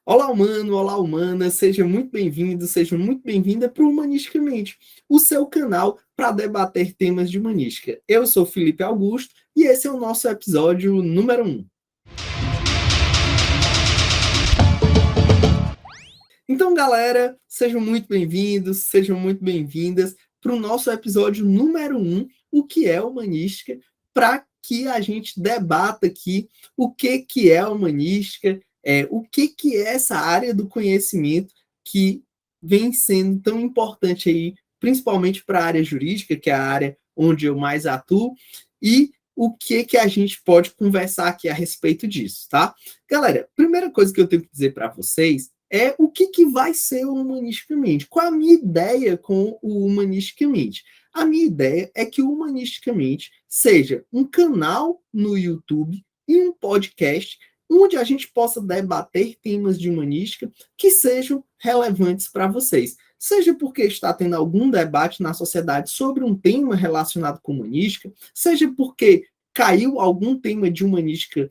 Olá, humano, olá, humana, seja muito bem-vindo, seja muito bem-vinda para o Humanisticamente, o seu canal para debater temas de humanística. Eu sou Felipe Augusto e esse é o nosso episódio número 1. Então, galera, sejam muito bem-vindos, sejam muito bem-vindas para o nosso episódio número 1, o que é humanística, para que a gente debata aqui o que é humanística, o que é essa área do conhecimento que vem sendo tão importante aí, principalmente para a área jurídica, que é a área onde eu mais atuo, e o que a gente pode conversar aqui a respeito disso, tá? Galera, primeira coisa que eu tenho que dizer para vocês é o que vai ser o Humanisticamente. Qual a minha ideia com o Humanisticamente? A minha ideia é que o Humanisticamente seja um canal no YouTube e um podcast onde a gente possa debater temas de humanística que sejam relevantes para vocês. Seja porque está tendo algum debate na sociedade sobre um tema relacionado com humanística, seja porque caiu algum tema de humanística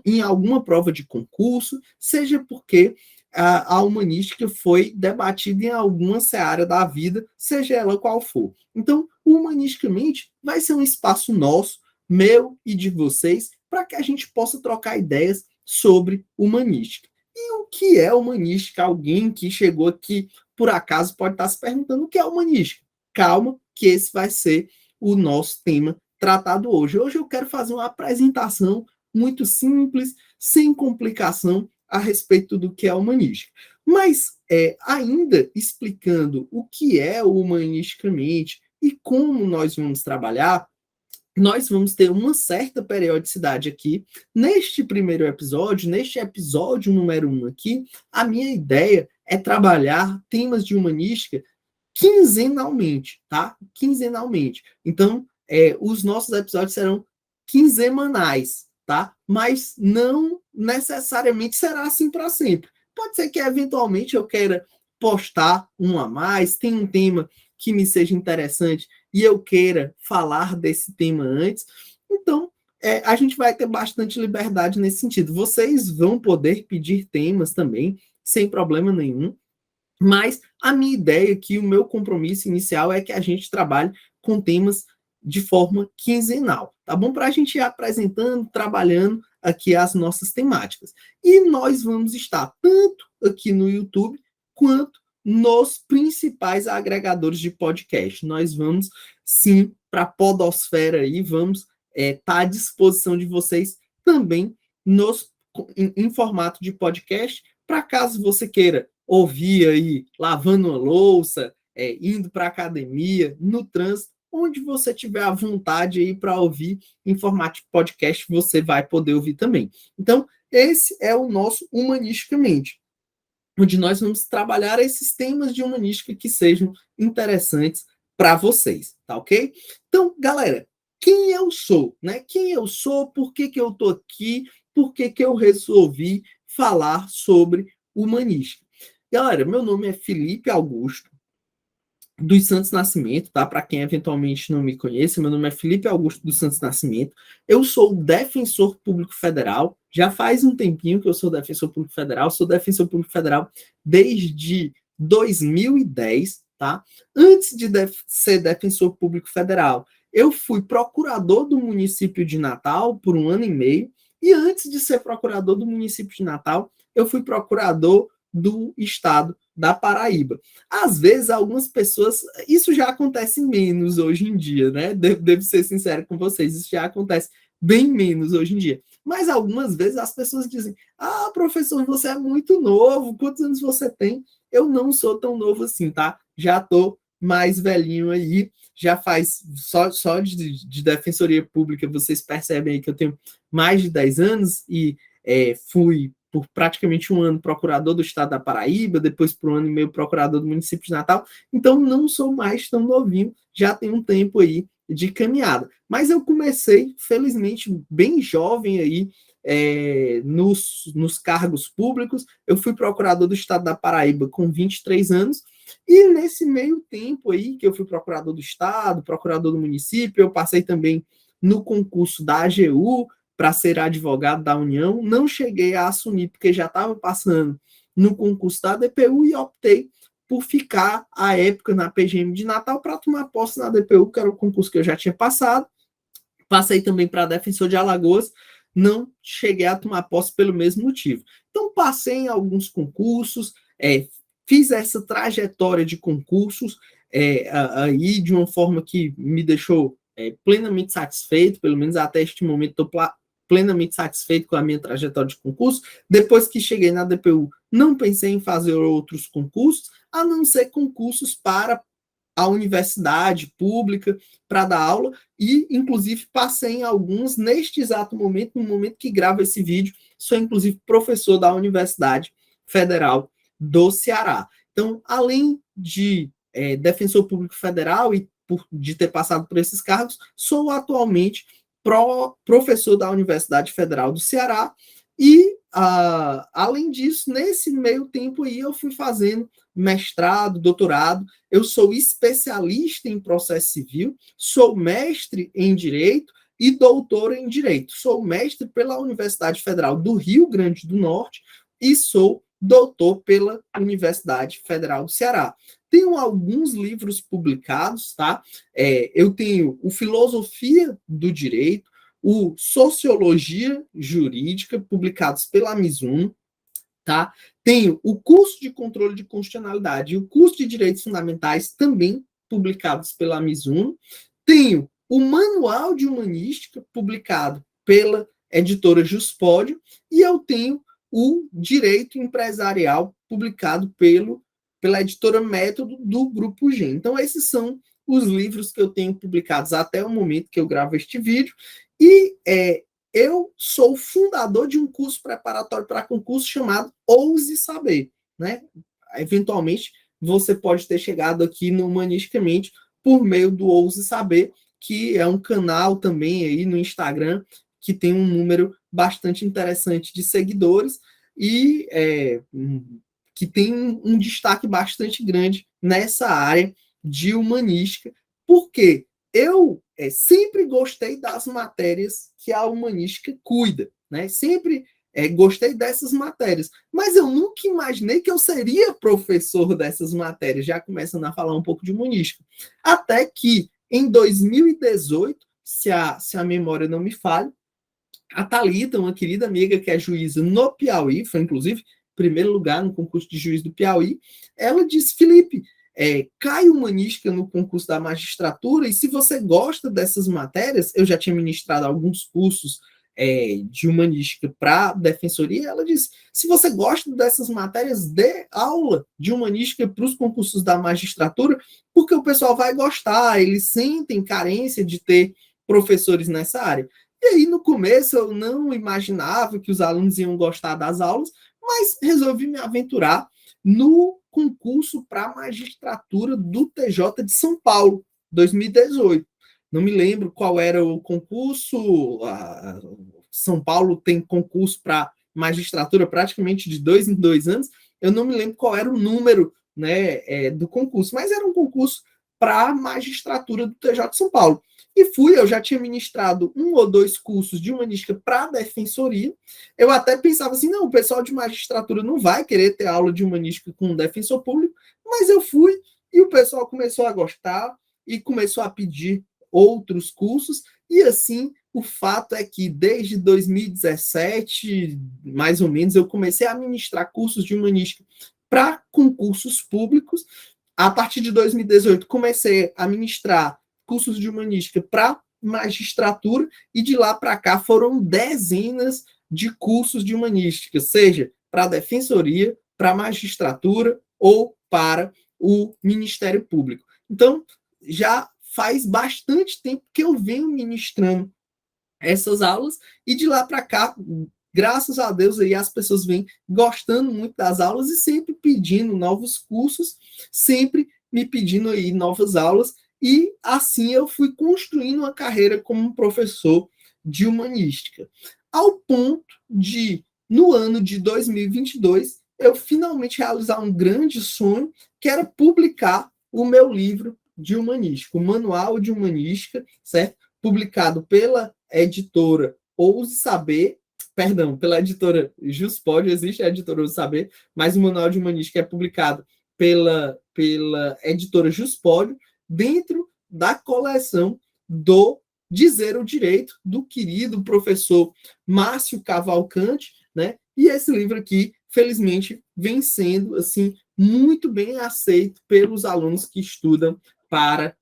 em alguma prova de concurso, seja porque a humanística foi debatida em alguma seara da vida, seja ela qual for. Então, o Humanisticamente vai ser um espaço nosso, meu e de vocês, para que a gente possa trocar ideias sobre humanística. E o que é humanística? Alguém que chegou aqui, por acaso, pode estar se perguntando o que é humanística. Calma, que esse vai ser o nosso tema tratado hoje. Hoje eu quero fazer uma apresentação muito simples, sem complicação, a respeito do que é humanística. Mas, ainda explicando o que é o humanisticamente e como nós vamos trabalhar, nós vamos ter uma certa periodicidade aqui. Neste primeiro episódio, neste episódio número 1 aqui, a minha ideia é trabalhar temas de humanística quinzenalmente, tá? Quinzenalmente. Então, os nossos episódios serão quinzenais, tá? Mas não necessariamente será assim para sempre. Pode ser que eventualmente eu queira postar um a mais, tem um tema que me seja interessante e eu queira falar desse tema antes. Então, a gente vai ter bastante liberdade nesse sentido. Vocês vão poder pedir temas também, sem problema nenhum. Mas a minha ideia aqui, o meu compromisso inicial é que a gente trabalhe com temas de forma quinzenal, tá bom? Para a gente ir apresentando, trabalhando aqui as nossas temáticas. E nós vamos estar tanto aqui no YouTube quanto nos principais agregadores de podcast. Nós vamos, sim, para a podosfera aí, vamos estar à disposição de vocês também em formato de podcast, para caso você queira ouvir aí lavando uma louça, indo para a academia, no trânsito, onde você tiver a vontade aí para ouvir em formato de podcast, você vai poder ouvir também. Então, esse é o nosso Humanisticamente, onde nós vamos trabalhar esses temas de humanística que sejam interessantes para vocês, tá ok? Então, galera, quem eu sou, né? Quem eu sou, por que eu estou aqui, por que eu resolvi falar sobre humanística? Galera, meu nome é Felipe Augusto dos Santos Nascimento, tá? Para quem eventualmente não me conhece, meu nome é Felipe Augusto dos Santos Nascimento. Eu sou defensor público federal. Já faz um tempinho que eu sou defensor público federal. Sou defensor público federal desde 2010, tá? Antes de ser defensor público federal, eu fui procurador do município de Natal por 1 ano e meio. E antes de ser procurador do município de Natal, eu fui procurador do estado da Paraíba. Às vezes, algumas pessoas, isso já acontece menos hoje em dia, né? Devo ser sincero com vocês, isso já acontece bem menos hoje em dia. Mas algumas vezes as pessoas dizem: ah, professor, você é muito novo, quantos anos você tem? Eu não sou tão novo assim, tá? Já tô mais velhinho aí, já faz só de defensoria pública, vocês percebem aí que eu tenho mais de 10 anos e fui por praticamente 1 ano procurador do estado da Paraíba, depois por 1 ano e meio procurador do município de Natal, então não sou mais tão novinho, já tem um tempo aí de caminhada. Mas eu comecei, felizmente, bem jovem aí, nos cargos públicos. Eu fui procurador do estado da Paraíba com 23 anos, e nesse meio tempo aí, que eu fui procurador do estado, procurador do município, eu passei também no concurso da AGU, para ser advogado da União, não cheguei a assumir, porque já estava passando no concurso da DPU e optei por ficar, à época, na PGM de Natal para tomar posse na DPU, que era o concurso que eu já tinha passado. Passei também para defensor de Alagoas, não cheguei a tomar posse pelo mesmo motivo. Então, passei em alguns concursos, fiz essa trajetória de concursos aí de uma forma que me deixou plenamente satisfeito, pelo menos até este momento estou plenamente satisfeito com a minha trajetória de concurso. Depois que cheguei na DPU, não pensei em fazer outros concursos, a não ser concursos para a universidade pública para dar aula e, inclusive, passei em alguns neste exato momento, no momento que gravo esse vídeo, sou, inclusive, professor da Universidade Federal do Ceará. Então, além de defensor público federal e de ter passado por esses cargos, sou atualmente professor da Universidade Federal do Ceará e, além disso, nesse meio tempo aí, eu fui fazendo mestrado, doutorado, eu sou especialista em processo civil, sou mestre em direito e doutor em direito. Sou mestre pela Universidade Federal do Rio Grande do Norte e sou doutor pela Universidade Federal do Ceará. Tenho alguns livros publicados, tá? Eu tenho o Filosofia do Direito, o Sociologia Jurídica, publicados pela Mizuno, tá? Tenho o curso de controle de constitucionalidade e o curso de direitos fundamentais, também publicados pela Mizuno. Tenho o Manual de Humanística, publicado pela editora Juspódio, e eu tenho o Direito Empresarial, publicado pela editora Método do Grupo G. Então, esses são os livros que eu tenho publicados até o momento que eu gravo este vídeo. E eu sou fundador de um curso preparatório para concurso chamado Ouse Saber, né? Eventualmente, você pode ter chegado aqui no Humanisticamente por meio do Ouse Saber, que é um canal também aí no Instagram, que tem um número bastante interessante de seguidores e que tem um destaque bastante grande nessa área de humanística, porque eu sempre gostei das matérias que a humanística cuida, né? Sempre gostei dessas matérias, mas eu nunca imaginei que eu seria professor dessas matérias, já começando a falar um pouco de humanística. Até que, em 2018, se a memória não me falha, a Thalita, uma querida amiga que é juíza no Piauí, foi inclusive primeiro lugar no concurso de juiz do Piauí, ela disse: Felipe, cai humanística no concurso da magistratura, e se você gosta dessas matérias, eu já tinha ministrado alguns cursos de humanística para defensoria, ela disse: se você gosta dessas matérias, dê aula de humanística para os concursos da magistratura, porque o pessoal vai gostar, eles sentem carência de ter professores nessa área. E aí, no começo, eu não imaginava que os alunos iam gostar das aulas, mas resolvi me aventurar no concurso para a magistratura do TJ de São Paulo, 2018. Não me lembro qual era o concurso. São Paulo tem concurso para magistratura praticamente de 2 em 2 anos. Eu não me lembro qual era o número, né, do concurso, mas era um concurso para a magistratura do TJ de São Paulo. E eu já tinha ministrado 1 ou 2 cursos de humanística para a defensoria. Eu até pensava assim, não, o pessoal de magistratura não vai querer ter aula de humanística com um defensor público, mas eu fui e o pessoal começou a gostar e começou a pedir outros cursos, e assim, o fato é que desde 2017, mais ou menos, eu comecei a ministrar cursos de humanística para concursos públicos. A partir de 2018, comecei a ministrar cursos de humanística para magistratura, e de lá para cá foram dezenas de cursos de humanística, seja para a defensoria, para a magistratura ou para o Ministério Público. Então, já faz bastante tempo que eu venho ministrando essas aulas, e de lá para cá, graças a Deus, aí as pessoas vêm gostando muito das aulas e sempre pedindo novos cursos, sempre me pedindo aí novas aulas, e assim eu fui construindo uma carreira como professor de humanística, ao ponto de, no ano de 2022, eu finalmente realizar um grande sonho, que era publicar o meu livro de humanística, o Manual de Humanística, certo? Publicado pela editora Ouse Saber, perdão, pela editora Juspod, existe a editora Ouse Saber, mas o Manual de Humanística é publicado pela editora Juspod, dentro da coleção do Dizer o Direito, do querido professor Márcio Cavalcante, né? E esse livro aqui, felizmente, vem sendo, assim, muito bem aceito pelos alunos que estudam para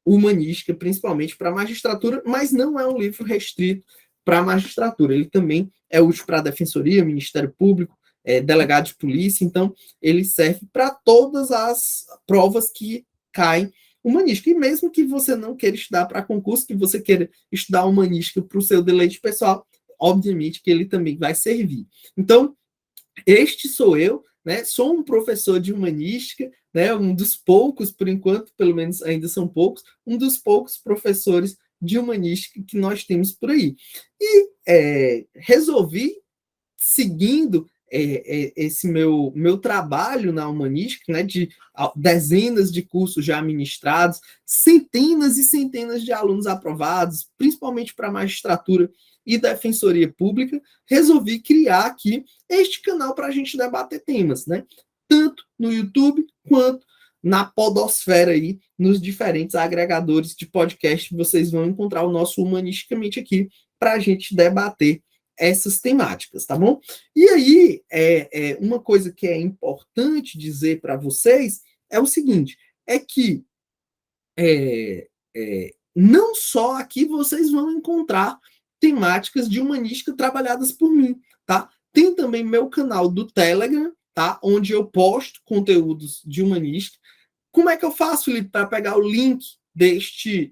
humanística, principalmente para magistratura, mas não é um livro restrito para a magistratura. Ele também é útil para a defensoria, Ministério Público, delegado de polícia, então ele serve para todas as provas que caem humanística. E mesmo que você não queira estudar para concurso, que você queira estudar humanística para o seu deleite pessoal, obviamente que ele também vai servir. Então, este sou eu, né? Sou um professor de humanística, né? Um dos poucos, por enquanto, pelo menos ainda são poucos, um dos poucos professores de humanística que nós temos por aí. E resolvi, seguindo esse meu trabalho na humanística, né, de dezenas de cursos já ministrados, centenas e centenas de alunos aprovados, principalmente para magistratura e defensoria pública, resolvi criar aqui este canal para a gente debater temas, né? Tanto no YouTube quanto na podosfera aí, nos diferentes agregadores de podcast, vocês vão encontrar o nosso Humanisticamente aqui para a gente debater essas temáticas, tá bom? E aí, uma coisa que é importante dizer para vocês é o seguinte, é que não só aqui vocês vão encontrar temáticas de humanística trabalhadas por mim, tá? Tem também meu canal do Telegram, tá? Onde eu posto conteúdos de humanística. Como é que eu faço, Felipe, para pegar o link deste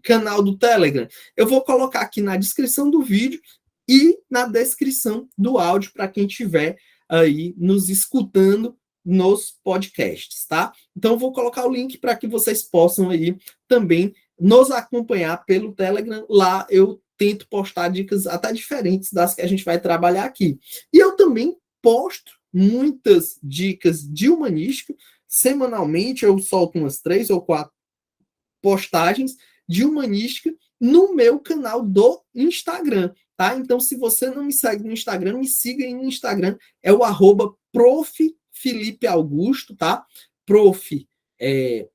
canal do Telegram? Eu vou colocar aqui na descrição do vídeo e na descrição do áudio para quem estiver aí nos escutando nos podcasts, tá? Então, eu vou colocar o link para que vocês possam aí também nos acompanhar pelo Telegram. Lá eu tento postar dicas até diferentes das que a gente vai trabalhar aqui. E eu também posto muitas dicas de humanística. Semanalmente eu solto umas 3 ou 4 postagens de humanística no meu canal do Instagram, tá? Então, se você não me segue no Instagram, me siga aí no Instagram, é o @prof. Felipe Augusto, tá? Prof.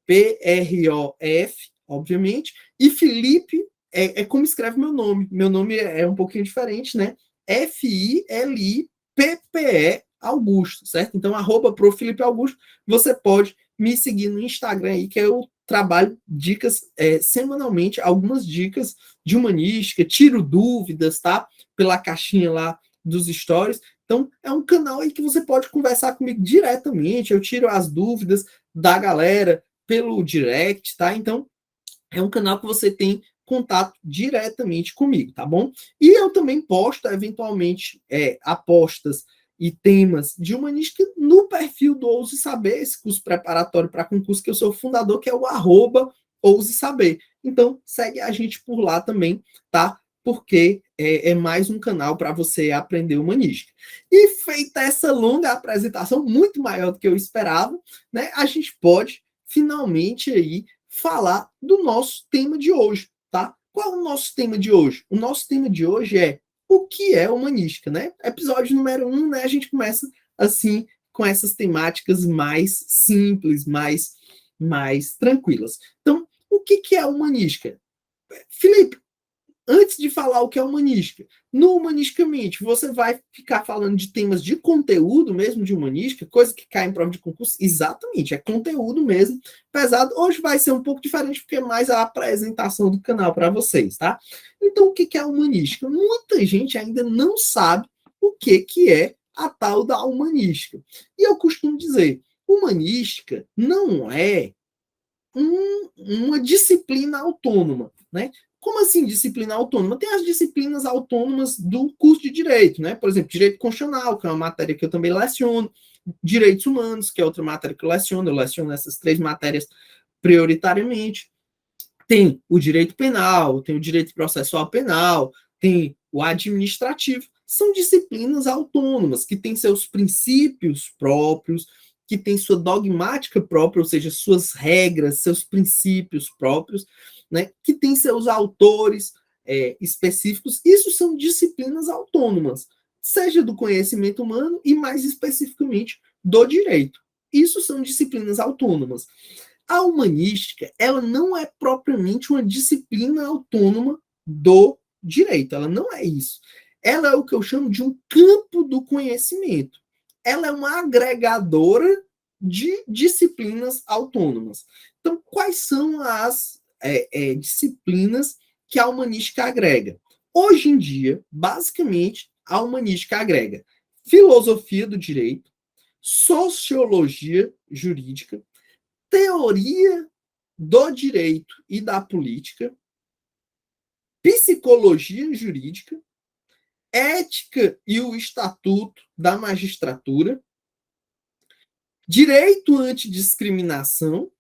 P-R-O-F, obviamente, e Felipe é como escreve meu nome. Meu nome é um pouquinho diferente, né? F-I-L-I-P-P-E Augusto, certo? Então, @prof. Felipe Augusto, você pode me seguir no Instagram aí, que eu trabalho dicas semanalmente, algumas dicas de humanística, tiro dúvidas, tá? Pela caixinha lá dos stories. Então, é um canal aí que você pode conversar comigo diretamente, eu tiro as dúvidas da galera pelo direct, tá? Então, é um canal que você tem contato diretamente comigo, tá bom? E eu também posto, eventualmente, apostas e temas de humanística no perfil do Ouse Saber, esse curso preparatório para concurso que eu sou fundador, que é o @Ouse Saber. Então, segue a gente por lá também, tá? Porque é mais um canal para você aprender humanística. E feita essa longa apresentação, muito maior do que eu esperava, né? A gente pode finalmente aí falar do nosso tema de hoje, tá? Qual é o nosso tema de hoje? O nosso tema de hoje é o que é humanística, né? Episódio número 1, né? A gente começa assim com essas temáticas mais simples, mais tranquilas. Então, o que é humanística? Felipe, antes de falar o que é humanística, no Humanisticamente, você vai ficar falando de temas de conteúdo mesmo de humanística, coisa que cai em prova de concurso? Exatamente, é conteúdo mesmo, pesado. Hoje vai ser um pouco diferente, porque é mais a apresentação do canal para vocês, tá? Então, o que é humanística? Muita gente ainda não sabe o que é a tal da humanística. E eu costumo dizer, humanística não é uma disciplina autônoma, né? Como assim disciplina autônoma? Tem as disciplinas autônomas do curso de Direito, né? Por exemplo, Direito Constitucional, que é uma matéria que eu também leciono, Direitos Humanos, que é outra matéria que eu leciono essas 3 matérias prioritariamente. Tem o Direito Penal, tem o Direito Processual Penal, tem o Administrativo. São disciplinas autônomas, que têm seus princípios próprios, que tem sua dogmática própria, ou seja, suas regras, seus princípios próprios, né, que tem seus autores específicos. Isso são disciplinas autônomas, seja do conhecimento humano e, mais especificamente, do direito. Isso são disciplinas autônomas. A humanística, ela não é propriamente uma disciplina autônoma do direito, ela não é isso. Ela é o que eu chamo de um campo do conhecimento. Ela é uma agregadora de disciplinas autônomas. Então, quais são as disciplinas que a humanística agrega? Hoje em dia, basicamente, a humanística agrega filosofia do direito, sociologia jurídica, teoria do direito e da política, psicologia jurídica, ética e o estatuto da magistratura, direito antidiscriminação,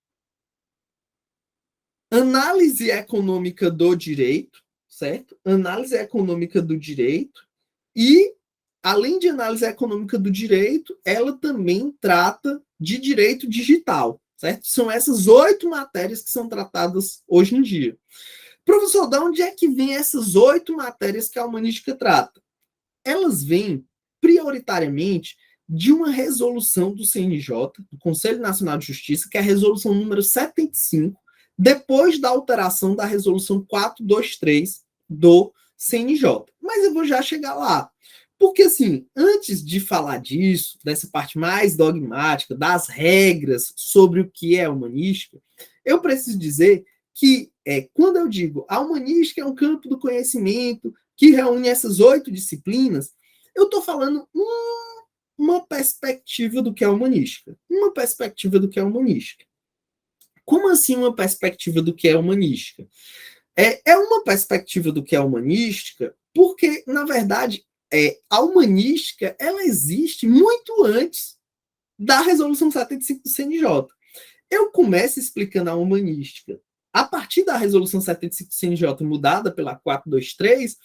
análise econômica do direito, certo? Análise econômica do direito e, além de análise econômica do direito, ela também trata de direito digital, certo? São essas 8 matérias que são tratadas hoje em dia. Professor, de onde é que vem essas 8 matérias que a humanística trata? Elas vêm prioritariamente de uma resolução do CNJ, do Conselho Nacional de Justiça, que é a resolução número 75, depois da alteração da resolução 423 do CNJ. Mas eu vou já chegar lá. Porque, assim, antes de falar disso, dessa parte mais dogmática, das regras sobre o que é humanística, eu preciso dizer que, quando eu digo a humanística é um campo do conhecimento que reúne essas 8 disciplinas, eu estou falando uma perspectiva do que é humanística. Uma perspectiva do que é humanística. Como assim uma perspectiva do que é humanística? É uma perspectiva do que é humanística porque, na verdade, a humanística ela existe muito antes da Resolução 75 do CNJ. Eu começo explicando a humanística a partir da Resolução 75 do CNJ mudada pela 423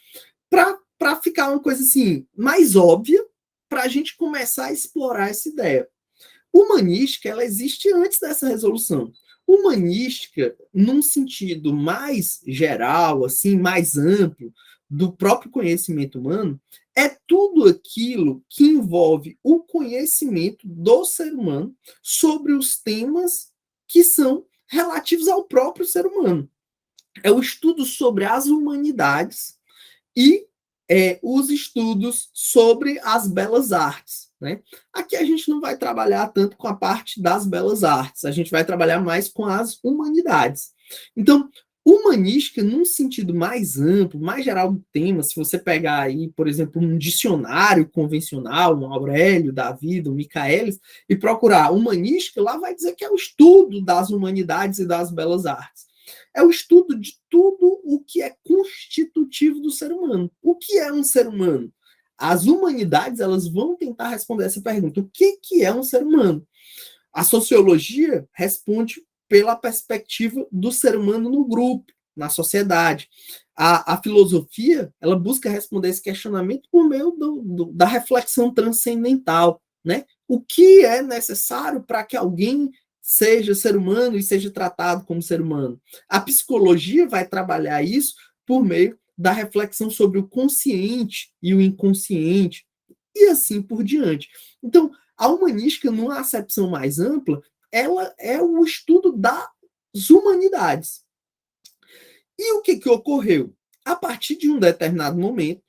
para ficar uma coisa assim mais óbvia para a gente começar a explorar essa ideia. Humanística ela existe antes dessa resolução. Humanística, num sentido mais geral, assim, mais amplo, do próprio conhecimento humano, é tudo aquilo que envolve o conhecimento do ser humano sobre os temas que são relativos ao próprio ser humano. É o estudo sobre as humanidades e os estudos sobre as belas artes. Né? Aqui a gente não vai trabalhar tanto com a parte das belas artes, a gente vai trabalhar mais com as humanidades. Então, humanística, num sentido mais amplo, mais geral do tema, se você pegar aí, por exemplo, um dicionário convencional, um Aurélio da vida, um Michaelis, e procurar humanística, lá vai dizer que é o estudo das humanidades e das belas artes. É o estudo de tudo o que é constitutivo do ser humano. O que é um ser humano? As humanidades elas vão tentar responder essa pergunta. O que é um ser humano? A sociologia responde pela perspectiva do ser humano no grupo, na sociedade. A filosofia ela busca responder esse questionamento por meio da reflexão transcendental. Né? O que é necessário para que alguém seja ser humano e seja tratado como ser humano? A psicologia vai trabalhar isso por meio da reflexão sobre o consciente e o inconsciente, e assim por diante. Então, a humanística, numa acepção mais ampla, ela é o estudo das humanidades. E o que ocorreu? A partir de um determinado momento,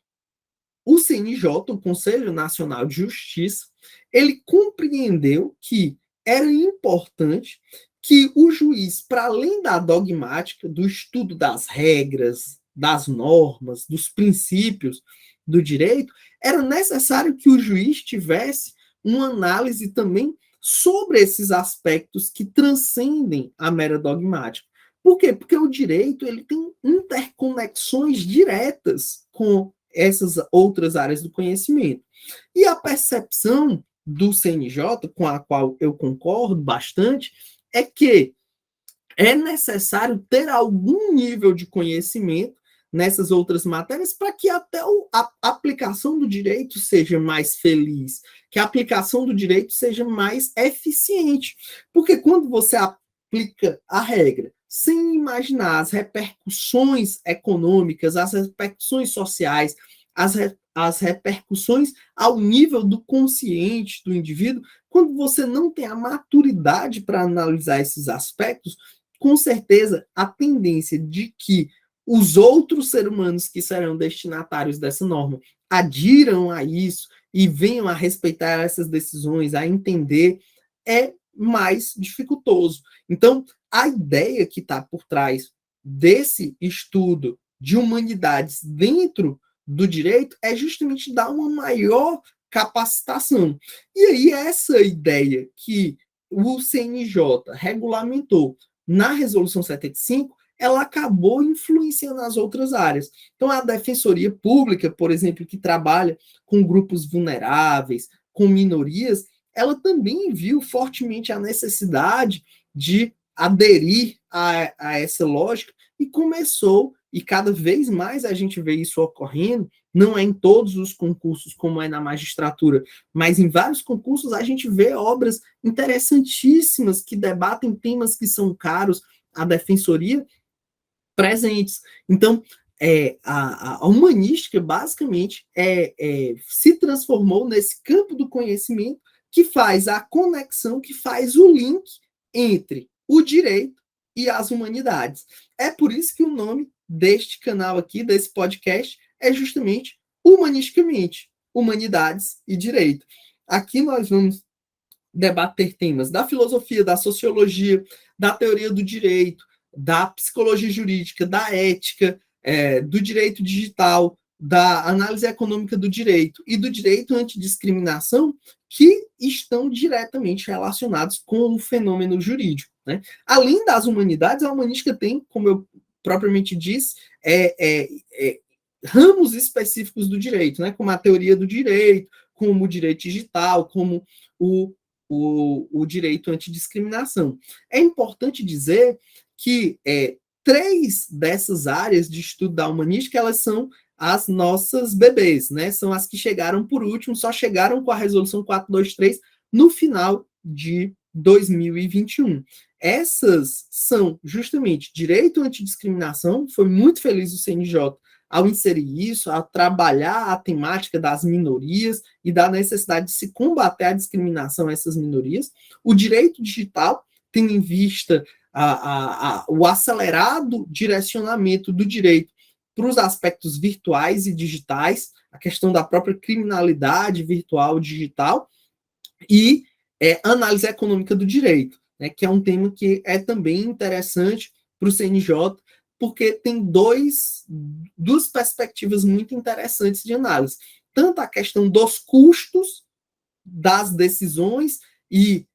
o CNJ, o Conselho Nacional de Justiça, ele compreendeu que era importante que o juiz, para além da dogmática, do estudo das regras, das normas, dos princípios do direito, era necessário que o juiz tivesse uma análise também sobre esses aspectos que transcendem a mera dogmática. Por quê? Porque o direito ele tem interconexões diretas com essas outras áreas do conhecimento. E a percepção do CNJ, com a qual eu concordo bastante, é que é necessário ter algum nível de conhecimento nessas outras matérias para que até a aplicação do direito seja mais feliz, que a aplicação do direito seja mais eficiente. Porque quando você aplica a regra sem imaginar as repercussões econômicas, as repercussões sociais, as repercussões ao nível do consciente do indivíduo, quando você não tem a maturidade para analisar esses aspectos, com certeza a tendência de que os outros seres humanos que serão destinatários dessa norma adiram a isso e venham a respeitar essas decisões, a entender, é mais dificultoso. Então, a ideia que está por trás desse estudo de humanidades dentro do direito é justamente dar uma maior capacitação. E aí, essa ideia que o CNJ regulamentou na Resolução 75, ela acabou influenciando as outras áreas. Então, a Defensoria Pública, por exemplo, que trabalha com grupos vulneráveis, com minorias, ela também viu fortemente a necessidade de aderir a essa lógica e começou, e cada vez mais a gente vê isso ocorrendo, não é em todos os concursos como é na magistratura, mas em vários concursos a gente vê obras interessantíssimas que debatem temas que são caros à defensoria presentes. Então, a humanística, basicamente, se transformou nesse campo do conhecimento que faz a conexão, que faz o link entre o direito e as humanidades. É por isso que o nome deste canal aqui, desse podcast, é justamente Humanisticamente, Humanidades e Direito. Aqui nós vamos debater temas da filosofia, da sociologia, da teoria do direito, da psicologia jurídica, da ética, do direito digital, da análise econômica do direito e do direito antidiscriminação, que estão diretamente relacionados com o fenômeno jurídico. Né? Além das humanidades, a humanística tem, como eu propriamente disse, ramos específicos do direito, né? Como a teoria do direito, como o direito digital, como o direito antidiscriminação. É importante dizer que três dessas áreas de estudo da humanística, elas são as nossas bebês, né? São as que chegaram por último, só chegaram com a resolução 423 no final de 2021. Essas são justamente direito antidiscriminação, foi muito feliz o CNJ ao inserir isso, a trabalhar a temática das minorias e da necessidade de se combater a discriminação a essas minorias. O direito digital, tendo em vista o acelerado direcionamento do direito para os aspectos virtuais e digitais, a questão da própria criminalidade virtual digital e análise econômica do direito, né, que é um tema que é também interessante para o CNJ, porque tem duas perspectivas muito interessantes de análise. Tanto a questão dos custos das decisões e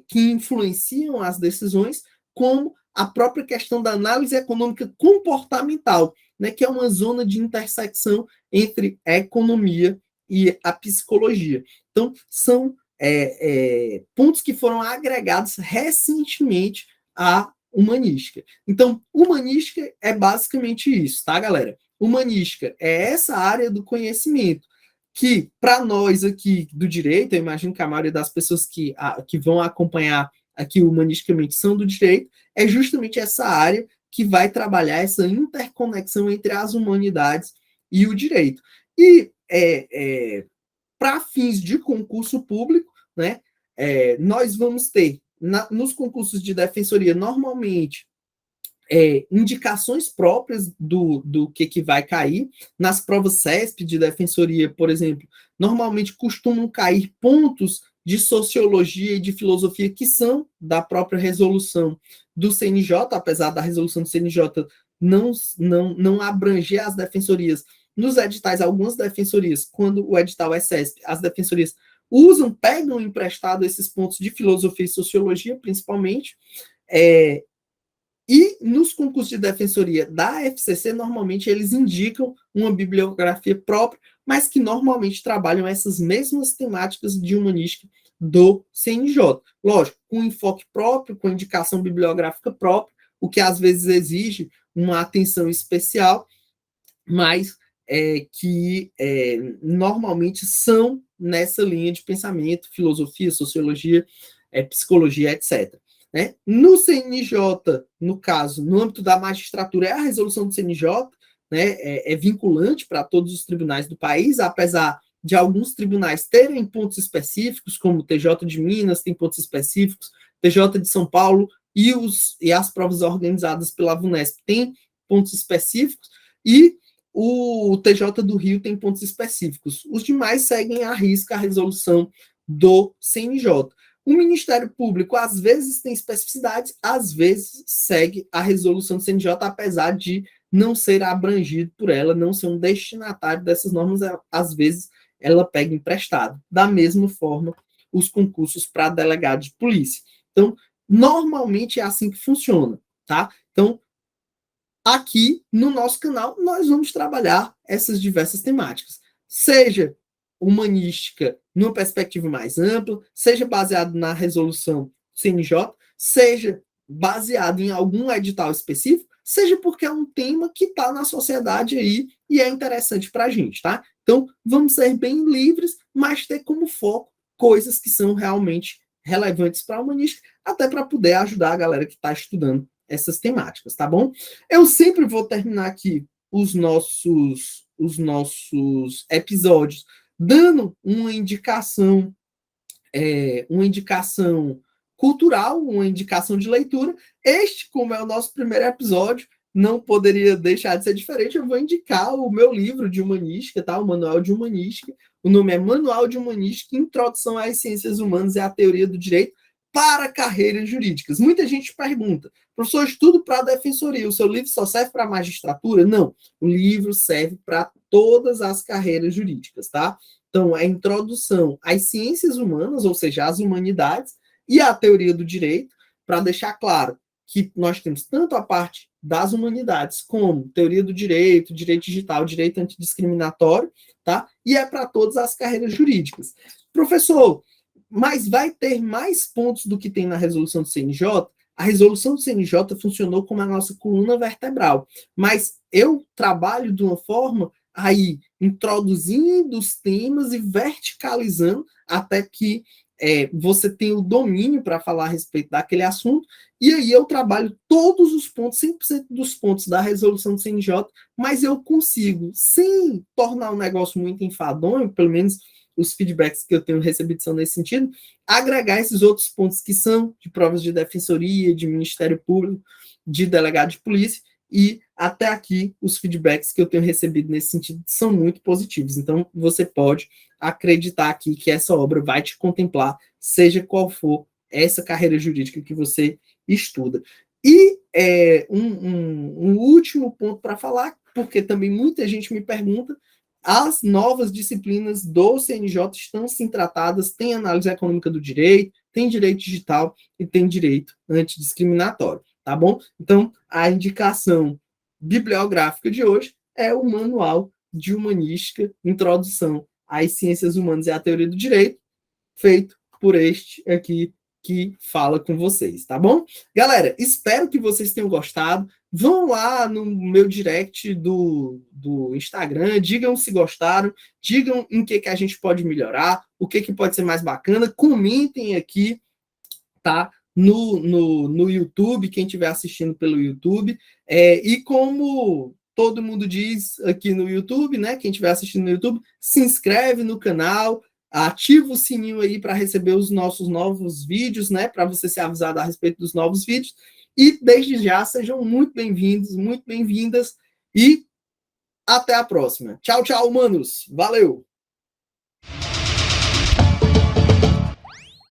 que influenciam as decisões, como a própria questão da análise econômica comportamental, né, que é uma zona de intersecção entre a economia e a psicologia. Então, são pontos que foram agregados recentemente à humanística. Então, humanística é basicamente isso, tá, galera? Humanística é essa área do conhecimento que, para nós aqui do direito, eu imagino que a maioria das pessoas que vão acompanhar aqui humanisticamente são do direito, é justamente essa área que vai trabalhar essa interconexão entre as humanidades e o direito. E para fins de concurso público, né, nós vamos ter nos concursos de defensoria, normalmente, indicações próprias do que vai cair. Nas provas CESP de defensoria, por exemplo, normalmente costumam cair pontos de sociologia e de filosofia que são da própria resolução do CNJ, apesar da resolução do CNJ não abranger as defensorias. Nos editais, algumas defensorias, quando o edital é CESP, as defensorias pegam emprestado esses pontos de filosofia e sociologia, principalmente, e nos concursos de defensoria da FCC, normalmente eles indicam uma bibliografia própria, mas que normalmente trabalham essas mesmas temáticas de humanística do CNJ. Lógico, com enfoque próprio, com indicação bibliográfica própria, o que às vezes exige uma atenção especial, mas que normalmente são nessa linha de pensamento, filosofia, sociologia, psicologia, etc. Né? No CNJ, no caso, no âmbito da magistratura, é a resolução do CNJ, né, é vinculante para todos os tribunais do país, apesar de alguns tribunais terem pontos específicos, como o TJ de Minas tem pontos específicos, TJ de São Paulo e as provas organizadas pela VUNESP têm pontos específicos, e o TJ do Rio tem pontos específicos. Os demais seguem à risca a resolução do CNJ. O Ministério Público, às vezes, tem especificidades, às vezes segue a resolução do CNJ, apesar de não ser abrangido por ela, não ser um destinatário dessas normas, às vezes ela pega emprestado. Da mesma forma, os concursos para delegado de polícia. Então, normalmente é assim que funciona, tá? Então, aqui no nosso canal, nós vamos trabalhar essas diversas temáticas. Seja humanística numa perspectiva mais ampla, seja baseado na resolução CNJ, seja baseado em algum edital específico, seja porque é um tema que está na sociedade aí e é interessante para a gente, tá? Então, vamos ser bem livres, mas ter como foco coisas que são realmente relevantes para a humanística, até para poder ajudar a galera que está estudando essas temáticas, tá bom? Eu sempre vou terminar aqui os nossos episódios dando uma indicação cultural, uma indicação de leitura. Este, como é o nosso primeiro episódio, não poderia deixar de ser diferente. Eu vou indicar o meu livro de humanística, tá? O Manual de Humanística. O nome é Manual de Humanística, Introdução às Ciências Humanas e à Teoria do Direito para Carreiras Jurídicas. Muita gente pergunta, professor, eu estudo para a defensoria, o seu livro só serve para a magistratura? Não, o livro serve para todas as carreiras jurídicas, tá? Então, é a introdução às ciências humanas, ou seja, às humanidades, e à teoria do direito, para deixar claro que nós temos tanto a parte das humanidades como teoria do direito, direito digital, direito antidiscriminatório, tá? E é para todas as carreiras jurídicas. Professor, mas vai ter mais pontos do que tem na resolução do CNJ? A resolução do CNJ funcionou como a nossa coluna vertebral, mas eu trabalho de uma forma aí introduzindo os temas e verticalizando até que você tenha o domínio para falar a respeito daquele assunto, e aí eu trabalho todos os pontos, 100% dos pontos da resolução do CNJ, mas eu consigo, sem tornar o negócio muito enfadonho, pelo menos os feedbacks que eu tenho recebido são nesse sentido, agregar esses outros pontos que são de provas de defensoria, de Ministério Público, de delegado de polícia, e até aqui os feedbacks que eu tenho recebido nesse sentido são muito positivos. Então, você pode acreditar aqui que essa obra vai te contemplar, seja qual for essa carreira jurídica que você estuda. E um último ponto para falar, porque também muita gente me pergunta, as novas disciplinas do CNJ estão sim tratadas, tem análise econômica do direito, tem direito digital e tem direito antidiscriminatório, tá bom? Então, a indicação bibliográfica de hoje é o Manual de Humanística, Introdução às Ciências Humanas e à Teoria do Direito, feito por este aqui que fala com vocês, tá bom? Galera, espero que vocês tenham gostado. Vão lá no meu direct do Instagram, digam se gostaram, digam em que a gente pode melhorar, o que pode ser mais bacana, comentem aqui, tá? No YouTube, quem estiver assistindo pelo YouTube. E como todo mundo diz aqui no YouTube, né? Quem estiver assistindo no YouTube, se inscreve no canal, ativa o sininho aí para receber os nossos novos vídeos, né? Para você ser avisado a respeito dos novos vídeos. E desde já, sejam muito bem-vindos, muito bem-vindas e até a próxima. Tchau, tchau, humanos. Valeu!